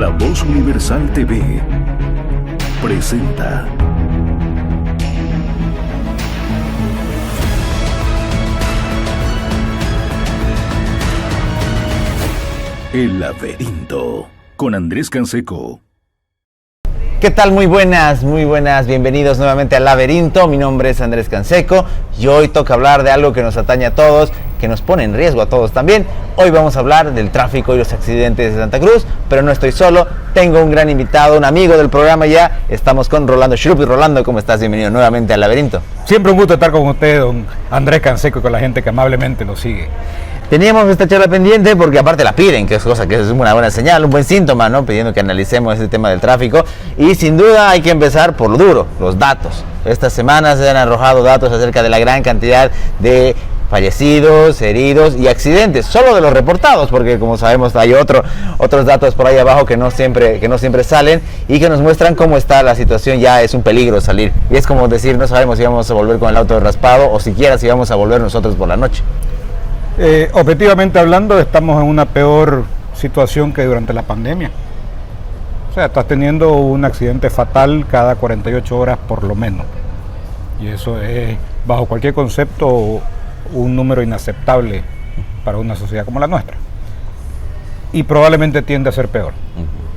La Voz Universal TV presenta El Laberinto con Andrés Canseco. ¿Qué tal? Muy buenas, bienvenidos nuevamente al Laberinto. Mi nombre es Andrés Canseco y hoy toca hablar de algo que nos atañe a todos, que nos pone en riesgo a todos también. Hoy vamos a hablar del tráfico y los accidentes de Santa Cruz, pero no estoy solo, tengo un gran invitado, un amigo del programa ya. Estamos con Rolando Schrupp. Rolando, ¿cómo estás? Bienvenido nuevamente al Laberinto. Siempre un gusto estar con usted, don Andrés Canseco, y con la gente que amablemente lo sigue. Teníamos esta charla pendiente porque aparte la piden, que es cosa que es una buena señal, un buen síntoma, ¿no? Pidiendo que analicemos este tema del tráfico. Y sin duda hay que empezar por lo duro, los datos. Estas semanas se han arrojado datos acerca de la gran cantidad de fallecidos, heridos y accidentes, solo de los reportados, porque como sabemos hay otros datos por ahí abajo que no siempre salen y que nos muestran cómo está la situación. Ya es un peligro salir y es como decir, no sabemos si vamos a volver con el auto raspado o siquiera si vamos a volver nosotros por la noche. Objetivamente hablando, estamos en una peor situación que durante la pandemia. O sea, estás teniendo un accidente fatal cada 48 horas por lo menos. Y eso es, bajo cualquier concepto, un número inaceptable para una sociedad como la nuestra. Y probablemente tiende a ser peor.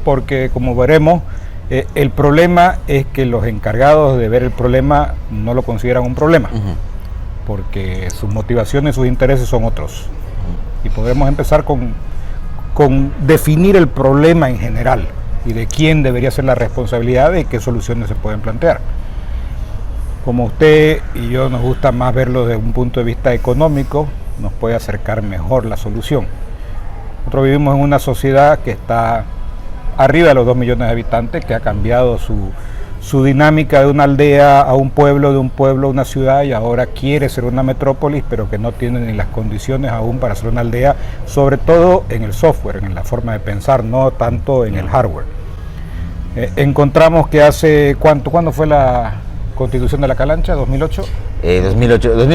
Porque, como veremos, el problema es que los encargados de ver el problema no lo consideran un problema. Porque sus motivaciones, sus intereses son otros. Y podemos empezar con definir el problema en general y de quién debería ser la responsabilidad y qué soluciones se pueden plantear. Como usted y yo nos gusta más verlo desde un punto de vista económico, nos puede acercar mejor la solución. Nosotros vivimos en una sociedad que está arriba de los 2 millones de habitantes, que ha cambiado su dinámica de una aldea a un pueblo, de un pueblo a una ciudad, y ahora quiere ser una metrópolis, pero que no tiene ni las condiciones aún para ser una aldea, sobre todo en el software, en la forma de pensar, no tanto en el hardware. Encontramos que ¿cuándo fue la Constitución de la Calancha? ¿2008?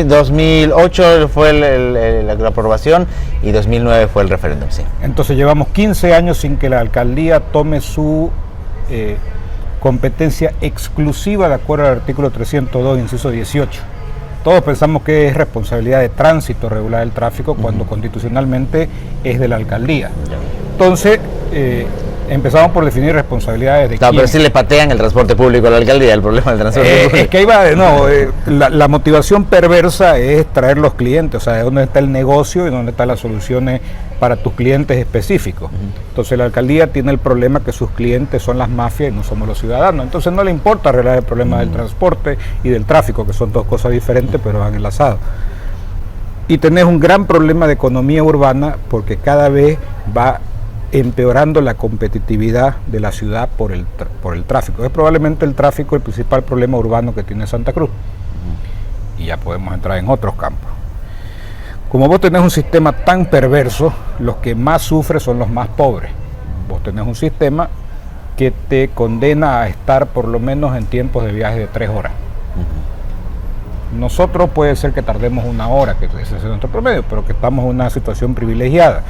2008 fue la aprobación y 2009 fue el referéndum, sí. Entonces llevamos 15 años sin que la alcaldía tome su competencia exclusiva de acuerdo al artículo 302, inciso 18. Todos pensamos que es responsabilidad de tránsito regular el tráfico cuando constitucionalmente es de la alcaldía. Entonces, empezamos por definir responsabilidades de quién. Pero sí le patean el transporte público a la alcaldía, el problema del transporte público. Es que ahí va, la motivación perversa es traer los clientes, o sea, de dónde está el negocio y dónde están las soluciones para tus clientes específicos. Entonces la alcaldía tiene el problema que sus clientes son las mafias y no somos los ciudadanos. Entonces no le importa arreglar el problema del transporte y del tráfico, que son dos cosas diferentes pero van enlazadas. Y tenés un gran problema de economía urbana porque cada vez va empeorando la competitividad de la ciudad por el tráfico. Es probablemente el tráfico el principal problema urbano que tiene Santa Cruz. Y ya podemos entrar en otros campos. Como vos tenés un sistema tan perverso, los que más sufren son los más pobres. Vos tenés un sistema que te condena a estar por lo menos en tiempos de viaje de 3 horas. Nosotros puede ser que tardemos 1 hora, que ese es nuestro promedio, pero que estamos en una situación privilegiada.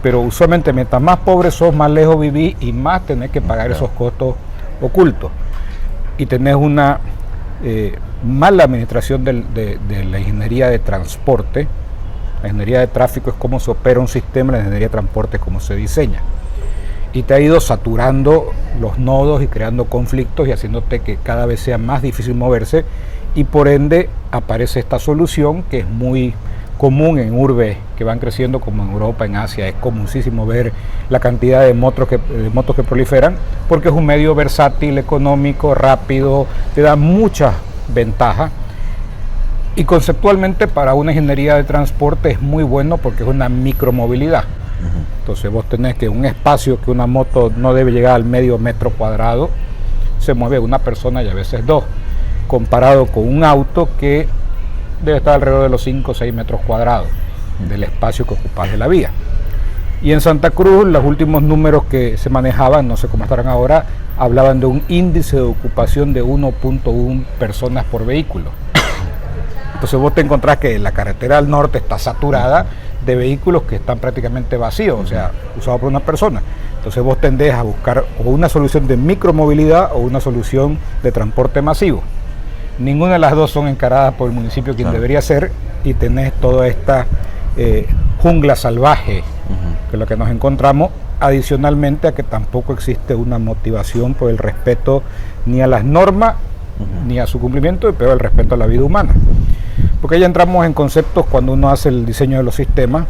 Pero usualmente mientras más pobres sos, más lejos vivís y más tenés que pagar esos costos ocultos. Y tenés una mala administración de la ingeniería de transporte. La ingeniería de tráfico es cómo se opera un sistema, la ingeniería de transporte es cómo se diseña. Y te ha ido saturando los nodos y creando conflictos y haciéndote que cada vez sea más difícil moverse, y por ende aparece esta solución que es muy común en urbes que van creciendo como en Europa, en Asia. Es comunísimo ver la cantidad de motos que proliferan porque es un medio versátil, económico, rápido, te da muchas ventajas. Y conceptualmente para una ingeniería de transporte es muy bueno porque es una micromovilidad. Entonces vos tenés que un espacio que una moto no debe llegar al medio metro cuadrado, se mueve una persona y a veces 2, comparado con un auto que debe estar alrededor de los 5 o 6 metros cuadrados del espacio que ocupas de la vía. Y en Santa Cruz los últimos números que se manejaban, no sé cómo estarán ahora, hablaban de un índice de ocupación de 1.1 personas por vehículo. Entonces vos te encontrás que la carretera al norte está saturada de vehículos que están prácticamente vacíos, o sea, usados por una persona. Entonces vos tendés a buscar o una solución de micromovilidad o una solución de transporte masivo. Ninguna de las dos son encaradas por el municipio, quien debería ser, y tenés toda esta jungla salvaje, que es lo que nos encontramos, adicionalmente a que tampoco existe una motivación por el respeto ni a las normas, ni a su cumplimiento, pero el respeto a la vida humana. Porque ya entramos en conceptos cuando uno hace el diseño de los sistemas,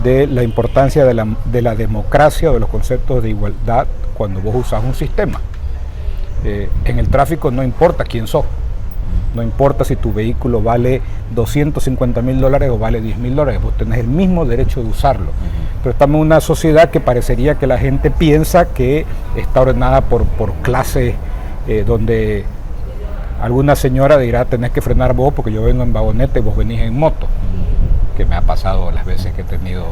de la importancia de la democracia o de los conceptos de igualdad cuando vos usás un sistema. En el tráfico no importa quién sos, no importa si tu vehículo vale $250.000 o vale $10.000, vos tenés el mismo derecho de usarlo. Pero estamos en una sociedad que parecería que la gente piensa que está ordenada por clases, donde alguna señora dirá: tenés que frenar vos porque yo vengo en vagoneta y vos venís en moto, que me ha pasado las veces que he tenido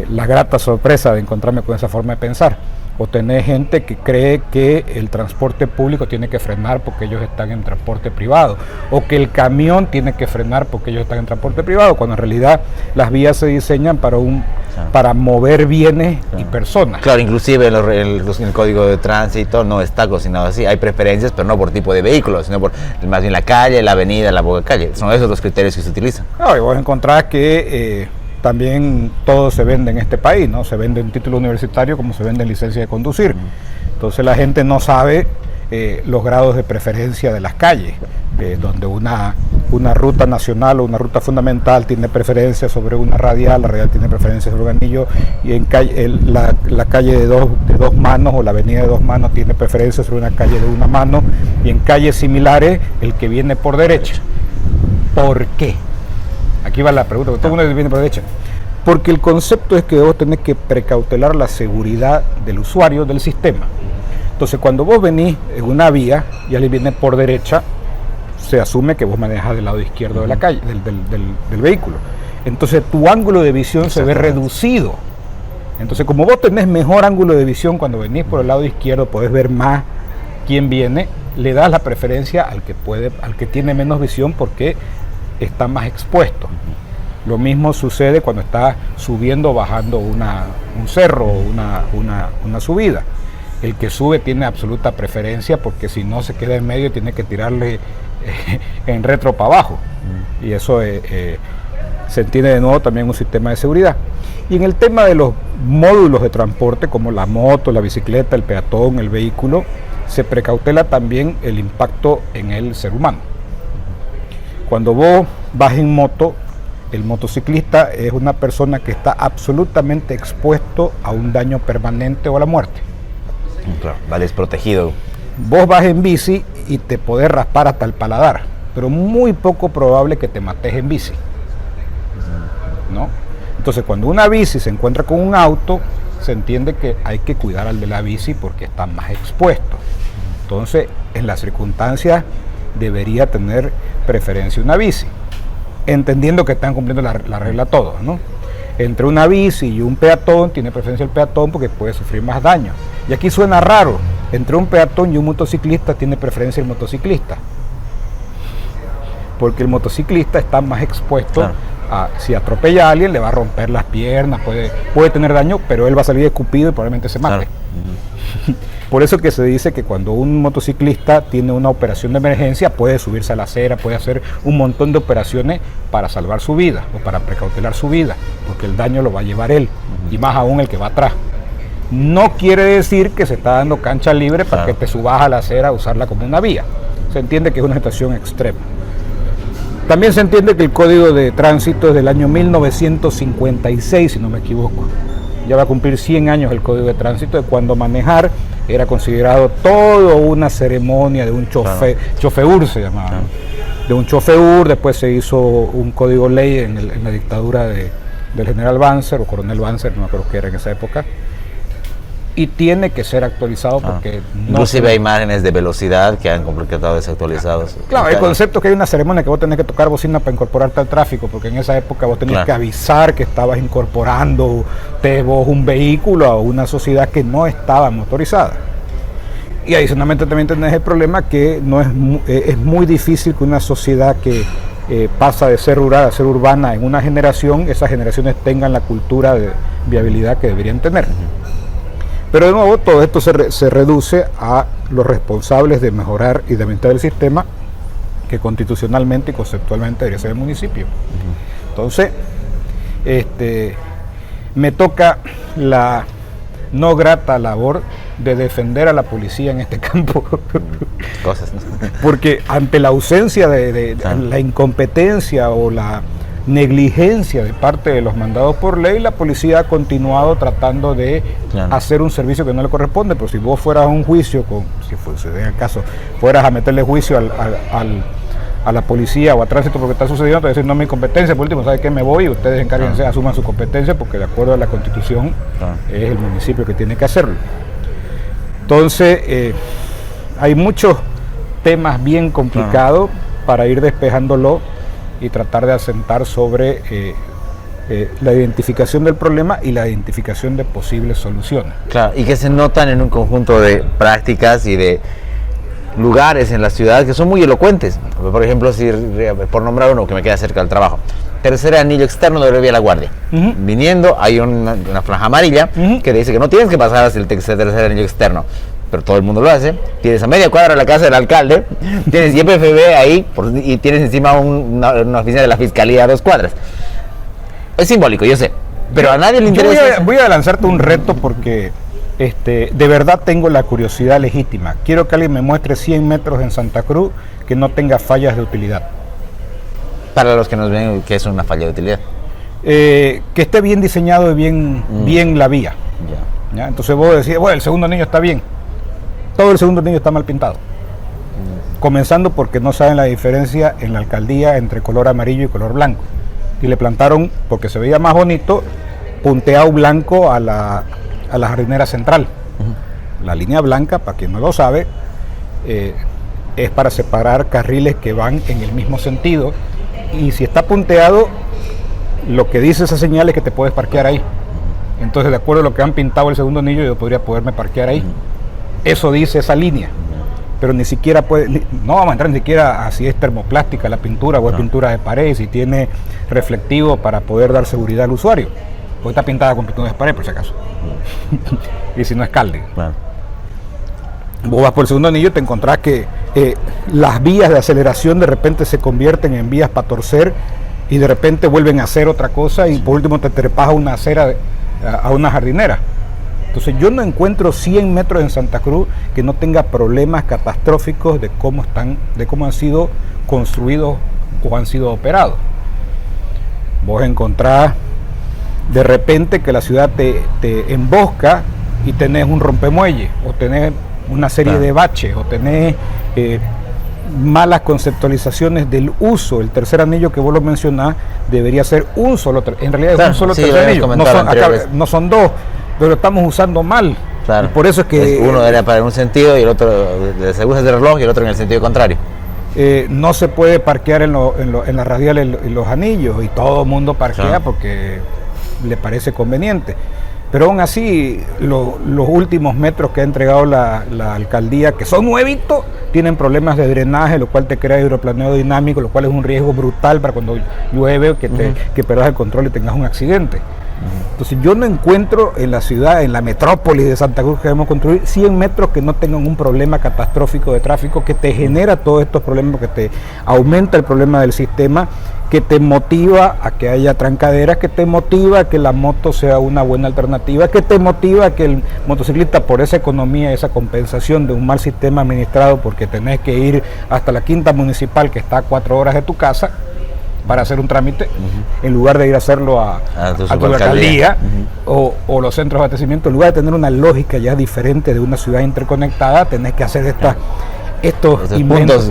la grata sorpresa de encontrarme con esa forma de pensar. O tenés gente que cree que el transporte público tiene que frenar porque ellos están en transporte privado, o que el camión tiene que frenar porque ellos están en transporte privado, cuando en realidad las vías se diseñan para mover bienes y personas. Claro, inclusive el código de tránsito no está cocinado así. Hay preferencias, pero no por tipo de vehículo, sino por más bien la calle, la avenida, la boca calle. Son esos los criterios que se utilizan. Claro, y vos encontrás que también todo se vende en este país, ¿no? Se vende en título universitario como se vende en licencia de conducir. Entonces la gente no sabe los grados de preferencia de las calles, donde una ruta nacional o una ruta fundamental tiene preferencia sobre una radial, la radial tiene preferencia sobre un anillo, y en la calle de dos manos o la avenida de dos manos tiene preferencia sobre una calle de una mano, y en calles similares el que viene por derecha. ¿Por qué? Aquí va la pregunta, porque todo el mundo viene por derecha. Porque el concepto es que vos tenés que precautelar la seguridad del usuario del sistema. Entonces, cuando vos venís en una vía y alguien viene por derecha, se asume que vos manejas del lado izquierdo de la calle, del vehículo. Entonces, tu ángulo de visión se ve reducido. Entonces, como vos tenés mejor ángulo de visión cuando venís por el lado izquierdo, podés ver más quién viene, le das la preferencia al que tiene menos visión porque está más expuesto. Lo mismo sucede cuando está subiendo o bajando un cerro o una subida. El que sube tiene absoluta preferencia porque si no se queda en medio y tiene que tirarle en retro para abajo. Y eso se entiende de nuevo también un sistema de seguridad. Y en el tema de los módulos de transporte como la moto, la bicicleta, el peatón, el vehículo, se precautela también el impacto en el ser humano. Cuando vos vas en moto, el motociclista es una persona que está absolutamente expuesto a un daño permanente o a la muerte. Claro, va desprotegido. Vos vas en bici y te podés raspar hasta el paladar, pero muy poco probable que te mates en bici, ¿no? Entonces, cuando una bici se encuentra con un auto, se entiende que hay que cuidar al de la bici porque está más expuesto. Entonces, en las circunstancias debería tener preferencia una bici, entendiendo que están cumpliendo la regla todos, ¿no? Entre una bici y un peatón tiene preferencia el peatón porque puede sufrir más daño. Y aquí suena raro, entre un peatón y un motociclista tiene preferencia el motociclista, porque el motociclista está más expuesto. Claro. Si atropella a alguien le va a romper las piernas, puede tener daño, pero él va a salir escupido y probablemente se mate. Claro. Por eso que se dice que cuando un motociclista tiene una operación de emergencia puede subirse a la acera, puede hacer un montón de operaciones para salvar su vida o para precautelar su vida, porque el daño lo va a llevar él, y más aún el que va atrás. No quiere decir que se está dando cancha libre para que te subas a la acera a usarla como una vía. Se entiende que es una situación extrema. También se entiende que el Código de Tránsito es del año 1956, si no me equivoco. Ya va a cumplir 100 años el Código de Tránsito, de cuando manejar era considerado toda una ceremonia de un chofeur se llamaba, claro. De un chofeur. Después se hizo un código ley en la dictadura del general Banzer o coronel Banzer, no me acuerdo qué era en esa época, y tiene que ser actualizado porque inclusive hay imágenes de velocidad que han completado desactualizados. Claro, el concepto es que hay una ceremonia que vos tenés que tocar bocina para incorporarte al tráfico, porque en esa época vos tenías que avisar que estabas incorporando vos un vehículo a una sociedad que no estaba motorizada. Y adicionalmente también tenés el problema que es muy difícil que una sociedad que pasa de ser rural a ser urbana en una generación, esas generaciones tengan la cultura de viabilidad que deberían tener. Pero de nuevo todo esto se reduce a los responsables de mejorar y de aumentar el sistema, que constitucionalmente y conceptualmente debería ser el municipio. Entonces, me toca la no grata labor de defender a la policía en este campo. Cosas. Porque ante la ausencia de la incompetencia o la negligencia de parte de los mandados por ley, la policía ha continuado tratando de hacer un servicio que no le corresponde. Pero si vos fueras a un juicio, si en el caso, fueras a meterle juicio a la policía o a tránsito porque está sucediendo, te decir no es mi competencia, por último, ¿sabe qué? Me voy y ustedes encárguense, asuman su competencia, porque de acuerdo a la Constitución es el municipio que tiene que hacerlo. Entonces, hay muchos temas bien complicados para ir despejándolo y tratar de asentar sobre la identificación del problema y la identificación de posibles soluciones. Claro, y que se notan en un conjunto de prácticas y de lugares en la ciudad que son muy elocuentes. Por ejemplo, por nombrar uno que me queda cerca del trabajo, tercer anillo externo de Vía La Guardia. Viniendo, hay una franja amarilla que dice que no tienes que pasar hacia el tercer anillo externo, pero todo el mundo lo hace. Tienes a media cuadra la casa del alcalde, tienes YPFB ahí y tienes encima una oficina de la fiscalía a 2 cuadras. Es simbólico, yo sé, pero a nadie le interesa. Voy a lanzarte un reto porque de verdad tengo la curiosidad legítima. Quiero que alguien me muestre 100 metros en Santa Cruz que no tenga fallas de utilidad. Para los que nos ven, ¿qué es una falla de utilidad? Que esté bien diseñado y bien la vía. ¿Ya? Entonces vos decís, bueno, el segundo anillo está bien. Todo el segundo anillo está mal pintado. Comenzando porque no saben la diferencia en la alcaldía entre color amarillo y color blanco. Y le plantaron, porque se veía más bonito, punteado blanco a la jardinera central. La línea blanca, para quien no lo sabe, es para separar carriles que van en el mismo sentido, y si está punteado, lo que dice esa señal es que te puedes parquear ahí. Entonces, de acuerdo a lo que han pintado el segundo anillo, yo podría poderme parquear ahí. Eso dice esa línea, pero ni siquiera no vamos a entrar ni siquiera a si es termoplástica la pintura o es pintura de pared, si tiene reflectivo para poder dar seguridad al usuario. Porque está pintada con pintura de pared, por si acaso. Y si no es calde. Vos vas por el segundo anillo y te encontrás que las vías de aceleración de repente se convierten en vías para torcer y de repente vuelven a hacer otra cosa y por último te trepas a una acera, a una jardinera. Entonces yo no encuentro 100 metros en Santa Cruz que no tenga problemas catastróficos de cómo han sido construidos o han sido operados. Vos encontrás de repente que la ciudad te embosca y tenés un rompemuelle, o tenés una serie de baches, o tenés malas conceptualizaciones del uso. El tercer anillo que vos lo mencionás debería ser un solo, en realidad es un solo tercer anillo, no son dos, pero lo estamos usando mal. Y por eso es que uno era para un sentido y el otro se usa el reloj y el otro en el sentido contrario. No se puede parquear en la radial en los anillos, y todo el mundo parquea porque le parece conveniente. Pero aún así, los últimos metros que ha entregado la alcaldía, que son nuevitos, tienen problemas de drenaje, lo cual te crea hidroplaneo dinámico, lo cual es un riesgo brutal para cuando llueve, que perdas el control y tengas un accidente. Entonces yo no encuentro en la ciudad, en la metrópolis de Santa Cruz que debemos construir, 100 metros que no tengan un problema catastrófico de tráfico que te genera todos estos problemas, que te aumenta el problema del sistema, que te motiva a que haya trancaderas, que te motiva a que la moto sea una buena alternativa, que te motiva a que el motociclista, por esa economía, esa compensación de un mal sistema administrado, porque tenés que ir hasta la quinta municipal que está a 4 horas de tu casa para hacer un trámite, en lugar de ir a hacerlo a tu alcaldía o los centros de abastecimiento, en lugar de tener una lógica ya diferente de una ciudad interconectada, tenés que hacer estos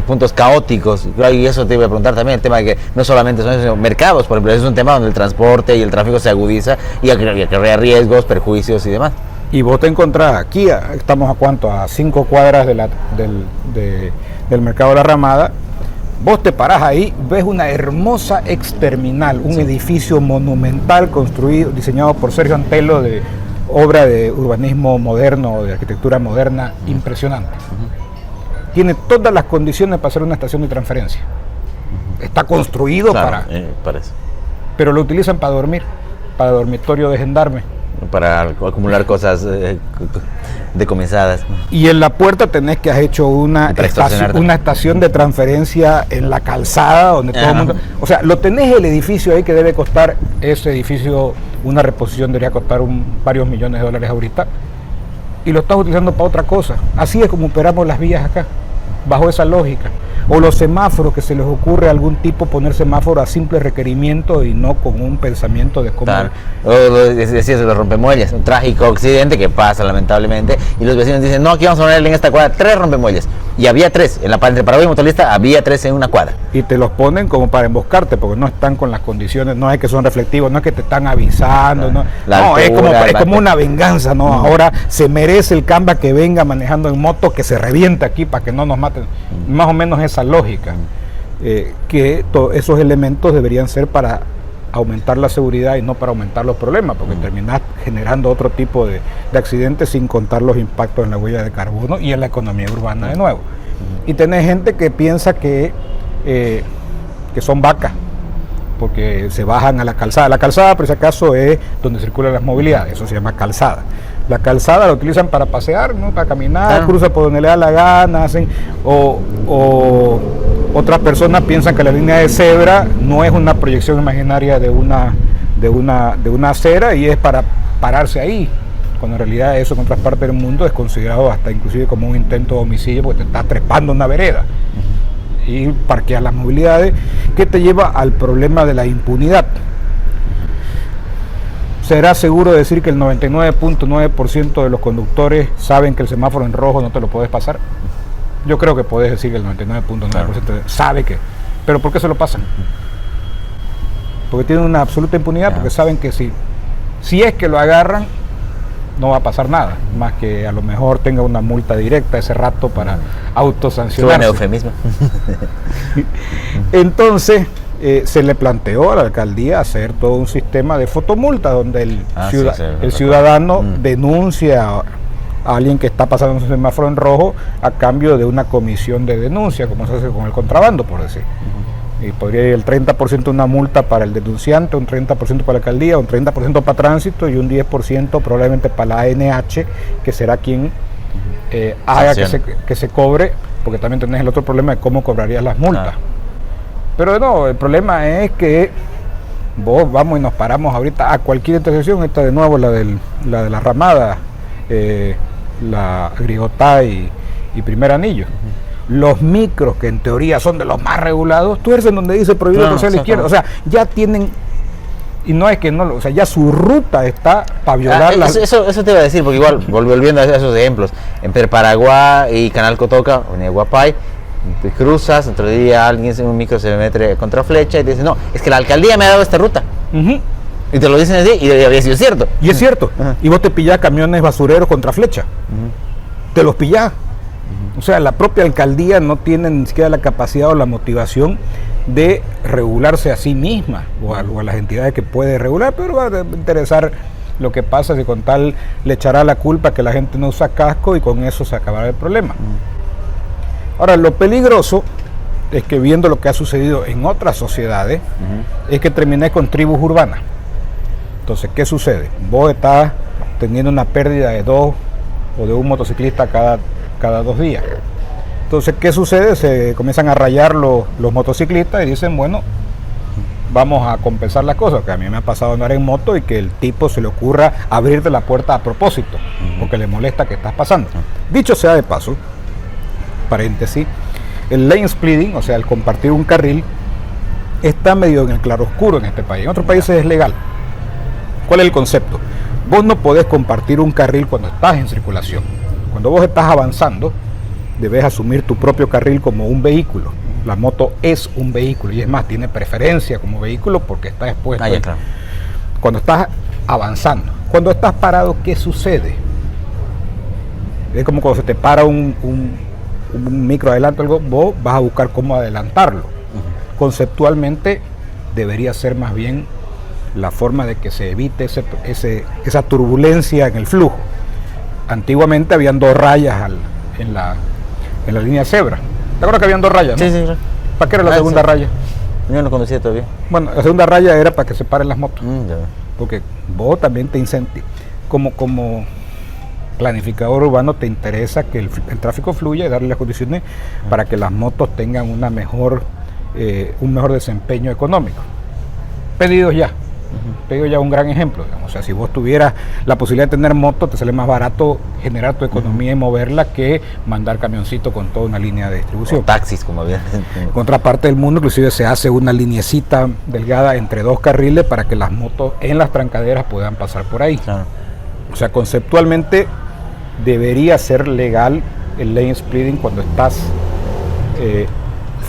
puntos caóticos. Y eso te iba a preguntar también, el tema de que no solamente son esos mercados, por ejemplo, es un tema donde el transporte y el tráfico se agudiza y crea riesgos, perjuicios y demás. Y vos te encontrás aquí, estamos a cuánto, a 5 cuadras del mercado de la Ramada. Vos te parás ahí, ves una hermosa exterminal, un edificio monumental construido, diseñado por Sergio Antelo, de obra de urbanismo moderno, de arquitectura moderna, impresionante. Tiene todas las condiciones para ser una estación de transferencia. Está construido para eso. Pero lo utilizan para dormir, para dormitorio de gendarme, para acumular cosas decomisadas. Y en la puerta tenés que has hecho una Para extorsionarte. estación de transferencia en la calzada, donde todo el mundo... O sea, lo tenés el edificio ahí que debe costar, ese edificio, una reposición debería costar varios millones de dólares ahorita, y lo estás utilizando para otra cosa. Así es como operamos las vías acá, bajo esa lógica. O los semáforos, que se les ocurre a algún tipo poner semáforo a simple requerimiento y no con un pensamiento de cómo... Claro. O decías de los rompemuelles, un trágico accidente que pasa lamentablemente, y los vecinos dicen, no, aquí vamos a ponerle en esta cuadra 3 rompemuelles, y había 3, entre Paraguay y Motorista había 3 en una cuadra. Y te los ponen como para emboscarte, porque no están con las condiciones, no es que son reflectivos, no es que te están avisando, no, es como una venganza, ¿no? Ahora se merece el Camba que venga manejando en moto, que se reviente aquí para que no nos maten. Más o menos esa lógica, que esos elementos deberían ser para aumentar la seguridad y no para aumentar los problemas, porque terminás generando otro tipo de accidentes sin contar los impactos en la huella de carbono y en la economía urbana de nuevo. Y tenés gente que piensa que son vacas, porque se bajan a la calzada. La calzada, por si acaso, es donde circulan las movilidades, eso se llama calzada. La calzada la utilizan para pasear, ¿no? Para caminar, cruzan por donde le da la gana, o otras personas piensan que la línea de cebra no es una proyección imaginaria de una acera y es para pararse ahí, cuando en realidad eso en otras partes del mundo es considerado hasta inclusive como un intento de homicidio, porque te estás trepando una vereda y parqueas las movilidades, que te lleva al problema de la impunidad. ¿Será seguro decir que el 99.9% de los conductores saben que el semáforo en rojo no te lo puedes pasar? Yo creo que puedes decir que el 99.9% sabe que... ¿Pero por qué se lo pasan? Porque tienen una absoluta impunidad, porque saben que si es que lo agarran, no va a pasar nada, más que a lo mejor tenga una multa directa ese rato para autosancionarse. Suena eufemismo. Entonces... se le planteó a la alcaldía hacer todo un sistema de fotomulta donde el ciudadano denuncia a alguien que está pasando un semáforo en rojo a cambio de una comisión de denuncia, como se hace con el contrabando, por decir. Y podría ir el 30% una multa para el denunciante, un 30% para la alcaldía, un 30% para tránsito y un 10% probablemente para la ANH, que será quien haga que se cobre, porque también tenés el otro problema de cómo cobrarías las multas. Pero no, el problema es que vos vamos y nos paramos ahorita a cualquier intersección, esta de nuevo la de la Ramada, la Grigotá y Primer Anillo. Los micros, que en teoría son de los más regulados, tuercen donde dice prohibido cruzar a la izquierda. O sea, ya tienen, y no es que no, o sea, ya su ruta está para violar eso te iba a decir, porque igual, volviendo a esos ejemplos, entre Paraguay y Canal Cotoca, o Neguapay, cruzas, otro día alguien en un micro se mete contra flecha y te dice, no, es que la alcaldía me ha dado esta ruta. Y te lo dicen así y había sido cierto. Y es cierto. Y vos te pillás camiones basureros contra flecha. Te los pillás. O sea, la propia alcaldía no tiene ni siquiera la capacidad o la motivación de regularse a sí misma o a las entidades que puede regular, pero va a interesar lo que pasa si con tal le echará la culpa que la gente no usa casco y con eso se acabará el problema. Ahora, lo peligroso es que viendo lo que ha sucedido en otras sociedades, es que terminé con tribus urbanas. Entonces, ¿qué sucede? Vos estás teniendo una pérdida de 2 o de un motociclista cada 2 días. Entonces, ¿qué sucede? Se comienzan a rayar los motociclistas y dicen, bueno, vamos a compensar las cosas, que a mí me ha pasado andar en moto y que el tipo se le ocurra abrirte la puerta a propósito, porque le molesta que estás pasando. Dicho sea de paso, paréntesis, el lane splitting, o sea, el compartir un carril, está medio en el claroscuro en este país. En otros países es legal. ¿Cuál es el concepto? Vos no podés compartir un carril cuando estás en circulación. Cuando vos estás avanzando, debes asumir tu propio carril como un vehículo. La moto es un vehículo y es más, tiene preferencia como vehículo porque está expuesto. Claro. Cuando estás avanzando. Cuando estás parado, ¿qué sucede? Es como cuando se te para un micro adelante, algo, vos vas a buscar cómo adelantarlo. Conceptualmente debería ser más bien la forma de que se evite esa turbulencia en el flujo. Antiguamente habían 2 rayas en la línea cebra. ¿Te acuerdas que habían 2 rayas? ¿No? Sí. ¿Para qué era la segunda raya? Yo no conducía todavía. Bueno, la segunda raya era para que se paren las motos. Porque vos también te como planificador urbano te interesa que el tráfico fluya y darle las condiciones para que las motos tengan un mejor desempeño económico. Pedidos ya. Pedido ya un gran ejemplo, digamos. O sea, si vos tuvieras la posibilidad de tener moto, te sale más barato generar tu economía y moverla que mandar camioncito con toda una línea de distribución. O taxis, como bien. En otra parte del mundo, inclusive se hace una linecita delgada entre 2 carriles para que las motos en las trancaderas puedan pasar por ahí. Claro. O sea, conceptualmente debería ser legal el lane splitting cuando estás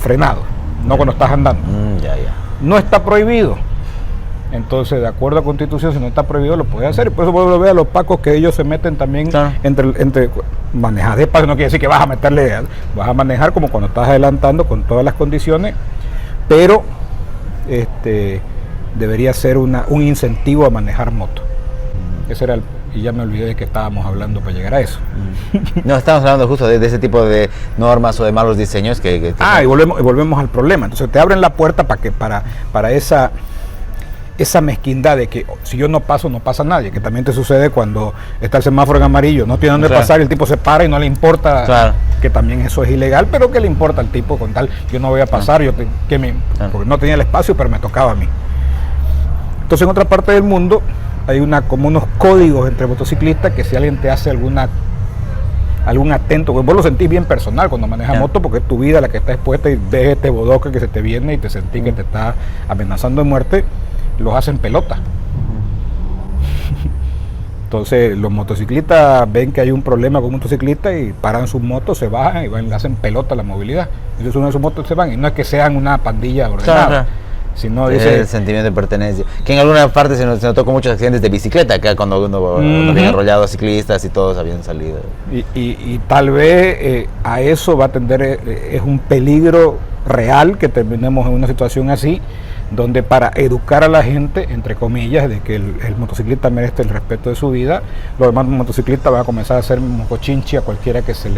frenado, no cuando estás andando. Ya. No está prohibido. Entonces, de acuerdo a Constitución, si no está prohibido, lo puede hacer. Y por eso vuelvo a ver a los pacos que ellos se meten también claro. entre manejar despacio. No quiere decir que vas a manejar como cuando estás adelantando con todas las condiciones, pero debería ser un incentivo a manejar moto. Ese era y ya me olvidé de que estábamos hablando para llegar a eso. No, estamos hablando justo de ese tipo de normas o de malos diseños que y volvemos al problema. Entonces te abren la puerta para esa mezquindad de que si yo no paso, no pasa nadie, que también te sucede cuando está el semáforo en amarillo, no tiene dónde pasar y el tipo se para y no le importa, que también eso es ilegal, pero que le importa al tipo con tal, yo no voy a pasar, porque no tenía el espacio, pero me tocaba a mí. Entonces, en otra parte del mundo hay como unos códigos entre motociclistas que si alguien te hace algún atento, vos lo sentís bien personal cuando manejas moto, porque es tu vida la que está expuesta y ves este bodoque que se te viene y te sentís que te está amenazando de muerte, los hacen pelota. Entonces los motociclistas ven que hay un problema con un motociclista y paran sus motos, se bajan y le hacen pelota a la movilidad. Entonces una de sus motos se van, y no es que sean una pandilla ordenada, sino dice el sentimiento de pertenencia. Que en alguna parte se notó con muchos accidentes de bicicleta, acá cuando uno había enrollado a ciclistas y todos habían salido. Y tal vez a eso va a tender, es un peligro real que terminemos en una situación así, donde para educar a la gente, entre comillas, de que el motociclista merece el respeto de su vida, los demás motociclistas van a comenzar a hacer mocochinchi a cualquiera que se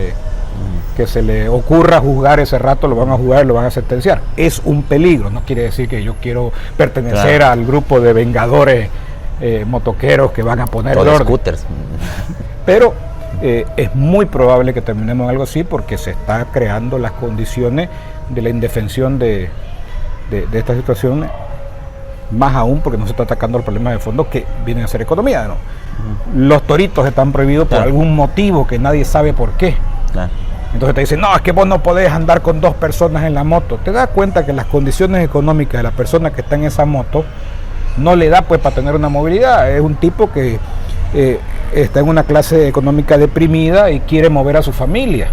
le ocurra juzgar ese rato, lo van a juzgar y lo van a sentenciar. Es un peligro, no quiere decir que yo quiero pertenecer al grupo de vengadores motoqueros que van a poner el orden. Scooters. Pero es muy probable que terminemos en algo así, porque se está creando las condiciones de la indefensión de esta situación, más aún porque no se está atacando el problema de fondo que vienen a ser economía, ¿no? Los toritos están prohibidos por algún motivo que nadie sabe por qué. Entonces te dicen, no, es que vos no podés andar con 2 personas en la moto. Te das cuenta que las condiciones económicas de la persona que está en esa moto no le da pues para tener una movilidad. Es un tipo que está en una clase económica deprimida y quiere mover a su familia.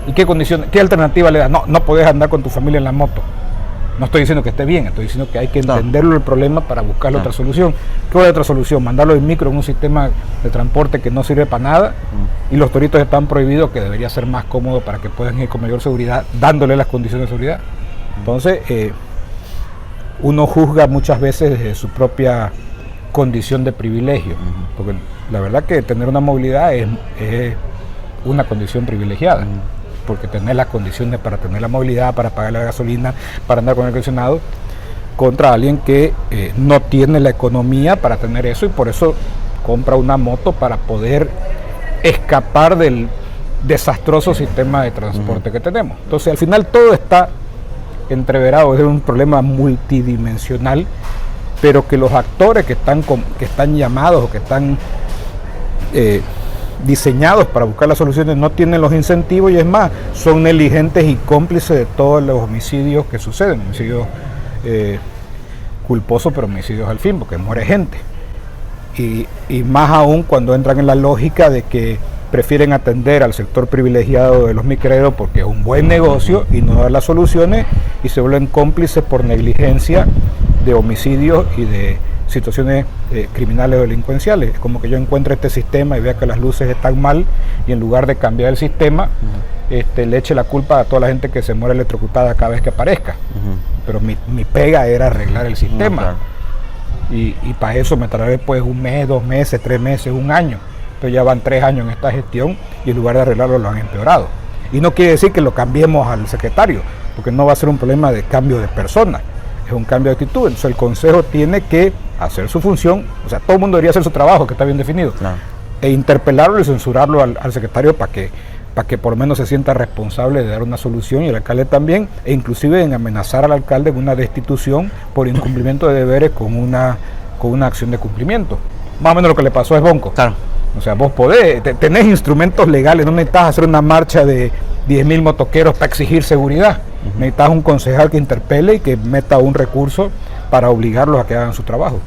¿Y qué alternativa le da? No podés andar con tu familia en la moto. No estoy diciendo que esté bien, estoy diciendo que hay que entenderlo el problema para buscarle otra solución. ¿Qué es otra solución? Mandarlo en micro en un sistema de transporte que no sirve para nada, y los toritos están prohibidos, que debería ser más cómodo para que puedan ir con mayor seguridad, dándole las condiciones de seguridad. Entonces, uno juzga muchas veces desde su propia condición de privilegio, porque la verdad que tener una movilidad es una condición privilegiada. Porque tener las condiciones para tener la movilidad, para pagar la gasolina, para andar con el aire acondicionado, contra alguien que no tiene la economía para tener eso, y por eso compra una moto para poder escapar del desastroso sistema de transporte que tenemos. Entonces al final todo está entreverado, es un problema multidimensional, pero que los actores que están llamados o que están diseñados para buscar las soluciones no tienen los incentivos, y es más, son negligentes y cómplices de todos los homicidios que suceden, homicidios culposos, pero homicidios al fin, porque muere gente, y más aún cuando entran en la lógica de que prefieren atender al sector privilegiado de los micreros porque es un buen negocio y no dar las soluciones, y se vuelven cómplices por negligencia de homicidios y de situaciones criminales o delincuenciales. Es como que yo encuentre este sistema y vea que las luces están mal, y en lugar de cambiar el sistema, le eche la culpa a toda la gente que se muere electrocutada cada vez que aparezca. Pero mi pega era arreglar el sistema. Y para eso me tardé pues 1 mes, 2 meses, 3 meses, 1 año. Pero ya van 3 años en esta gestión, y en lugar de arreglarlo lo han empeorado. Y no quiere decir que lo cambiemos al secretario, porque no va a ser un problema de cambio de persona, es un cambio de actitud. Entonces el consejo tiene que hacer su función, o sea, todo el mundo debería hacer su trabajo, que está bien definido, Claro. e interpelarlo y censurarlo al secretario para que por lo menos se sienta responsable de dar una solución, y el alcalde también, e inclusive en amenazar al alcalde con una destitución por incumplimiento de deberes con una acción de cumplimiento. Más o menos lo que le pasó a Esbonco. Claro. O sea, vos tenés instrumentos legales, no necesitas hacer una marcha de 10.000 motoqueros para exigir seguridad. Necesitas un concejal que interpele y que meta un recurso para obligarlos a que hagan su trabajo.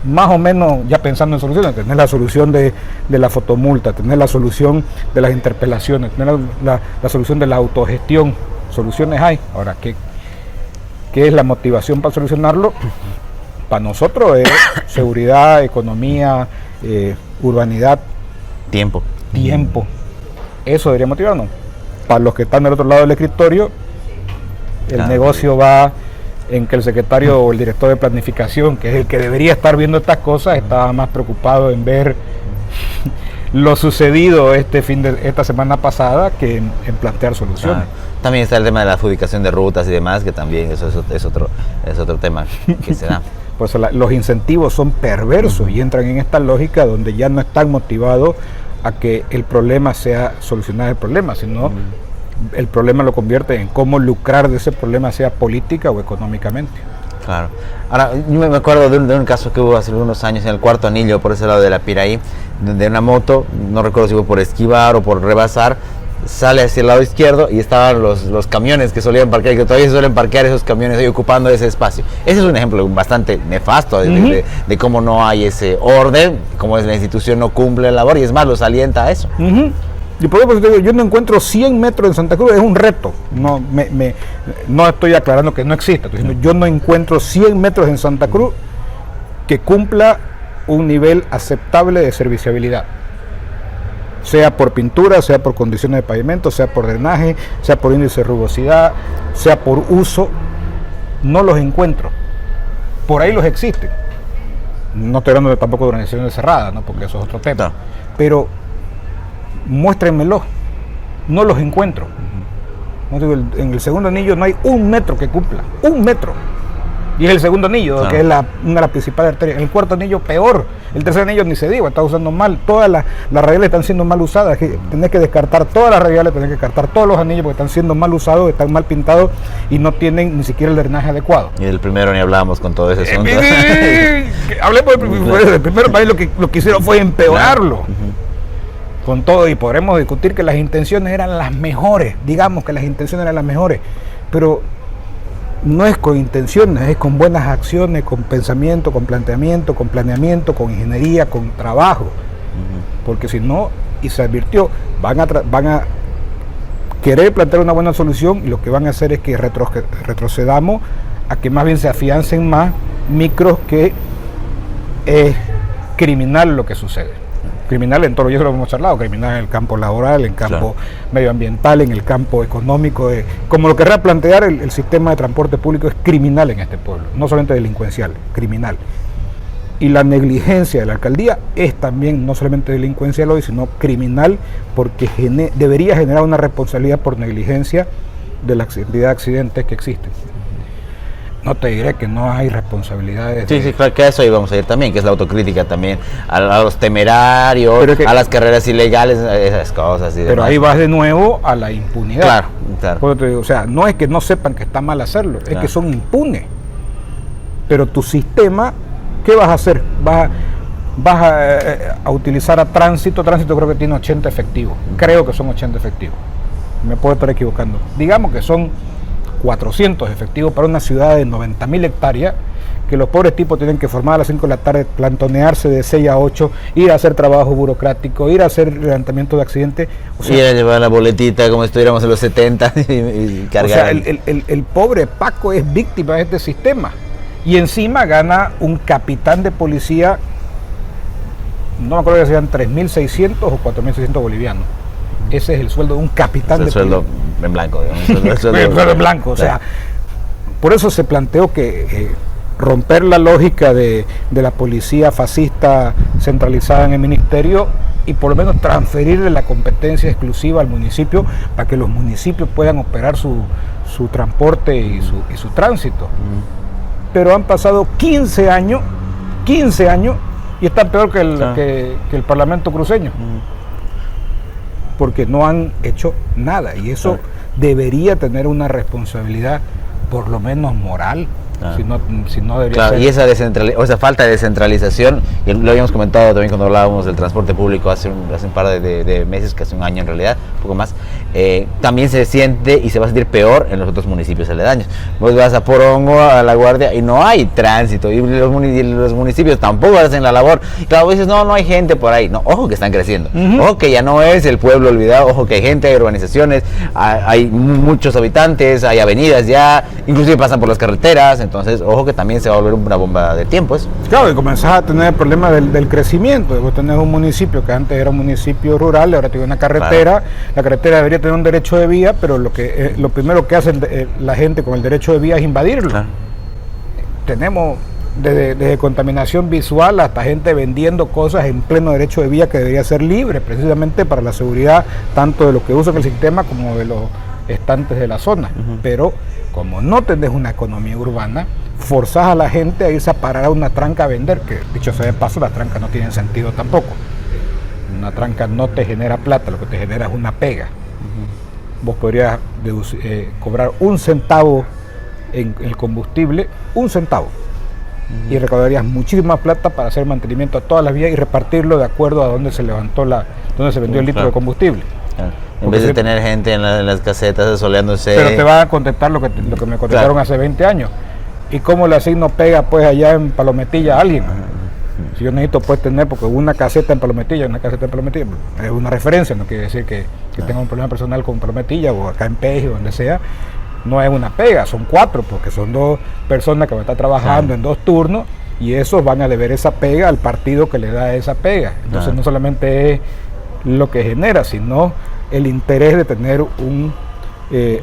Más o menos ya pensando en soluciones, tenés la solución de la fotomulta, tenés la solución de las interpelaciones, tenés la solución de la autogestión. Soluciones hay. Ahora, ¿qué es la motivación para solucionarlo? Para nosotros es seguridad, economía, urbanidad, Tiempo. Eso debería motivarnos. Para los que están del otro lado del escritorio, el Claro. negocio va en que el secretario o el director de planificación, que es el que debería estar viendo estas cosas, estaba más preocupado en ver lo sucedido esta semana pasada que en plantear soluciones. Claro. También está el tema de la adjudicación de rutas y demás, que también eso es otro tema que se da. Por eso los incentivos son perversos y entran en esta lógica donde ya no están motivados a que el problema sea solucionar el problema, sino el problema lo convierte en cómo lucrar de ese problema, sea política o económicamente. Claro. Ahora, yo me acuerdo de un caso que hubo hace unos años en el Cuarto Anillo, por ese lado de la Piraí, de una moto, no recuerdo si fue por esquivar o por rebasar, sale hacia el lado izquierdo y estaban los camiones que solían parquear, que todavía se suelen parquear esos camiones ahí ocupando ese espacio. Ese es un ejemplo bastante nefasto de cómo no hay ese orden, cómo la institución no cumple la labor, y es más, los alienta a eso. Y por eso te digo, yo no encuentro 100 metros en Santa Cruz, es un reto. No estoy aclarando que no exista, estoy diciendo, yo no encuentro 100 metros en Santa Cruz que cumpla un nivel aceptable de serviciabilidad. Sea por pintura, sea por condiciones de pavimento, sea por drenaje, sea por índice de rugosidad, sea por uso, no los encuentro. Por ahí los existen. No estoy hablando tampoco de organizaciones cerradas, ¿no? Porque eso es otro tema. Claro. Pero muéstrenmelos, no los encuentro. No digo, en el segundo anillo no hay un metro que cumpla, un metro. Y es el segundo anillo, Claro. que es una de las principales arterias. El cuarto anillo peor, el tercer anillo ni se diga, está usando mal, todas las radiales están siendo mal usadas, tenés que descartar todas las radiales, tenés que descartar todos los anillos porque están siendo mal usados, están mal pintados y no tienen ni siquiera el drenaje adecuado. Y del primero ni hablábamos con todo ese asunto. Hablemos del primero, país lo que hicieron fue empeorarlo. Con todo, y podremos discutir que las intenciones eran las mejores, digamos que las intenciones eran las mejores, pero no es con intenciones, es con buenas acciones, con pensamiento, con planteamiento, con planeamiento, con ingeniería, con trabajo. Porque si no, y se advirtió, van a querer plantear una buena solución y lo que van a hacer es que retrocedamos a que más bien se afiancen más micros, que es criminal lo que sucede. Criminal en todo, yo lo hemos charlado, criminal en el campo laboral, en el campo medioambiental, en el campo económico, como lo querrá plantear el sistema de transporte público es criminal en este pueblo, no solamente delincuencial, criminal. Y la negligencia de la alcaldía es también no solamente delincuencial hoy, sino criminal, porque debería generar una responsabilidad por negligencia de la cantidad de accidentes que existen. No te diré que no hay responsabilidades. Sí, claro, que a eso íbamos a ir también, que es la autocrítica también, a los temerarios, a las carreras ilegales, esas cosas. Pero ahí vas de nuevo a la impunidad. Claro. Porque te digo, o sea, no es que no sepan que está mal hacerlo, es que son impunes. Pero tu sistema, ¿qué vas a hacer? Vas a utilizar a tránsito creo que tiene 80 efectivos, creo que son 80 efectivos, me puedo estar equivocando. Digamos que son 400 efectivos para una ciudad de 90.000 hectáreas, que los pobres tipos tienen que formar a las 5 de la tarde, plantonearse de 6 a 8, ir a hacer trabajo burocrático, ir a hacer levantamiento de accidentes. O sea, ir a llevar la boletita como si estuviéramos en los 70 y cargar. O sea, el pobre Paco es víctima de este sistema. Y encima gana un capitán de policía, no me acuerdo que sean 3.600 o 4.600 bolivianos. Ese es el sueldo de un capitán de sueldo policía. En blanco, digamos. El sueldo en blanco, o sea, por eso se planteó que romper la lógica de la policía fascista centralizada en el ministerio y por lo menos transferirle la competencia exclusiva al municipio para que los municipios puedan operar su transporte y su tránsito. Pero han pasado 15 años 15 años y está peor que el Parlamento cruceño. Porque no han hecho nada y eso debería tener una responsabilidad por lo menos moral. Si no debería ser. Y esa falta de descentralización, y lo habíamos comentado también cuando hablábamos del transporte público hace un par de meses, casi un año en realidad, un poco más, también se siente y se va a sentir peor en los otros municipios aledaños. Vos vas a Porongo, a La Guardia, y no hay tránsito, y los municipios tampoco hacen la labor. Y claro, vos dices, no hay gente por ahí. No, ojo que están creciendo, ojo que ya no es el pueblo olvidado, ojo que hay gente, hay urbanizaciones, hay muchos habitantes, hay avenidas ya, inclusive pasan por las carreteras. Entonces, ojo que también se va a volver una bomba de tiempo eso. Claro, y comenzás a tener el problema del crecimiento. Vos tenés un municipio que antes era un municipio rural, ahora tiene una carretera. Claro. La carretera debería tener un derecho de vía, pero lo primero que hace la gente con el derecho de vía es invadirlo. Claro. Tenemos desde contaminación visual hasta gente vendiendo cosas en pleno derecho de vía que debería ser libre, precisamente para la seguridad tanto de los que usan el sistema como de los estantes de la zona. Pero como no tenés una economía urbana, forzás a la gente a irse a parar a una tranca a vender, que dicho sea de paso, las trancas no tienen sentido tampoco. Una tranca no te genera plata, lo que te genera es una pega. Vos podrías cobrar 1 centavo en el combustible, 1 centavo, y recaudarías muchísima plata para hacer mantenimiento a todas las vías y repartirlo de acuerdo a dónde se vendió el litro de combustible. En vez de tener gente en las casetas soleándose. Pero te van a contestar lo que me contestaron hace 20 años. ¿Y cómo le asigno pega pues allá en Palometilla a alguien? Si yo necesito pues tener, porque una caseta en Palometilla es una referencia, no quiere decir que tenga un problema personal con Palometilla o acá en Peje o donde sea. No es una pega, son 4, porque son 2 personas que van a estar trabajando en 2 turnos y esos van a deber esa pega al partido que le da esa pega. Entonces no solamente es lo que genera, sino el interés de tener un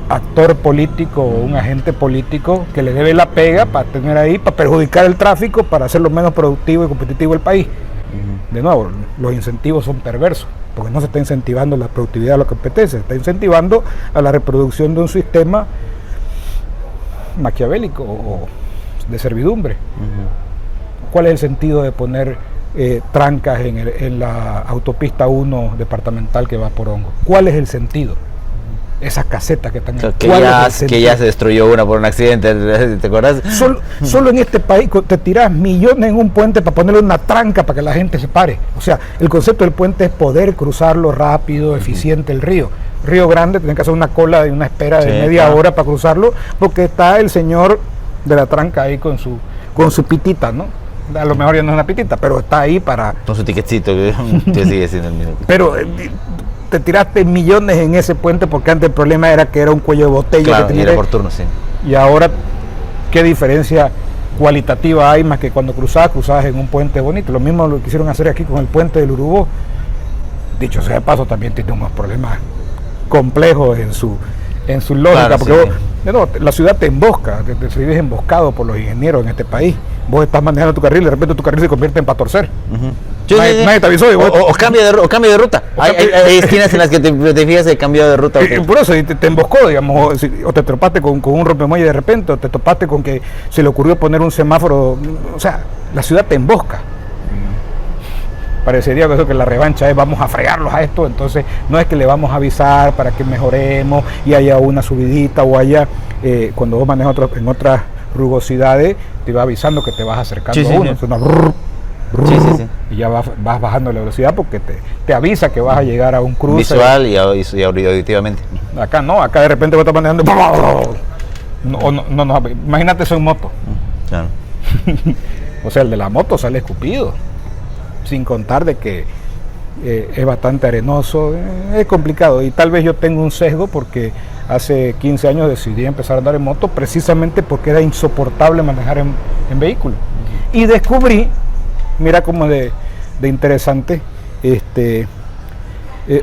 actor político o un agente político que le debe la pega para tener ahí, para perjudicar el tráfico, para hacerlo menos productivo y competitivo el país. De nuevo, los incentivos son perversos, porque no se está incentivando la productividad de la competencia, se está incentivando a la reproducción de un sistema maquiavélico o de servidumbre. ¿Cuál es el sentido de poner trancas en la autopista 1 departamental que va por Hongo? ¿Cuál es el sentido? Esas casetas que están ahí. Que ya se destruyó una por un accidente, ¿te acuerdas? Solo en este país te tirás millones en un puente para ponerle una tranca para que la gente se pare. O sea, el concepto del puente es poder cruzarlo rápido, eficiente el río. Río Grande, tienen que hacer una cola de una espera de media hora para cruzarlo, porque está el señor de la tranca ahí con su pitita, ¿no? A lo mejor ya no es una pitita, pero está ahí para... Con su tiquetcito, que sigue siendo el mismo. Pero te tiraste millones en ese puente porque antes el problema era que era un cuello de botella. Claro, que y era por turno, sí. Y ahora, ¿qué diferencia cualitativa hay más que cuando cruzabas en un puente bonito? Lo mismo lo quisieron hacer aquí con el puente del Urubó. Dicho sea de paso, también tiene unos problemas complejos en su lógica, claro, porque la ciudad te embosca, te vives emboscado por los ingenieros en este país. Vos estás manejando tu carril y de repente tu carril se convierte en patorcer. Nadie te avisó. O cambia de ruta. Hay esquinas en las que te fijas de cambio de ruta. Por eso te emboscó, digamos, o te topaste con un rompemuelle de repente, o te topaste con que se le ocurrió poner un semáforo. O sea, la ciudad te embosca. Parecería que eso, que la revancha es vamos a fregarlos a esto, entonces no es que le vamos a avisar para que mejoremos y haya una subidita o haya, cuando vos manejas en otras rugosidades, te va avisando que te vas acercando a uno. Sí. Y ya vas bajando la velocidad porque te avisa que vas a llegar a un cruce. Visual y auditivamente. Acá no, acá de repente vos estás manejando. Imagínate eso en moto. Claro. O sea, el de la moto sale escupido. Sin contar de que es bastante arenoso, es complicado. Y tal vez yo tengo un sesgo porque hace 15 años decidí empezar a andar en moto precisamente porque era insoportable manejar en vehículo. Y descubrí, mira cómo de interesante,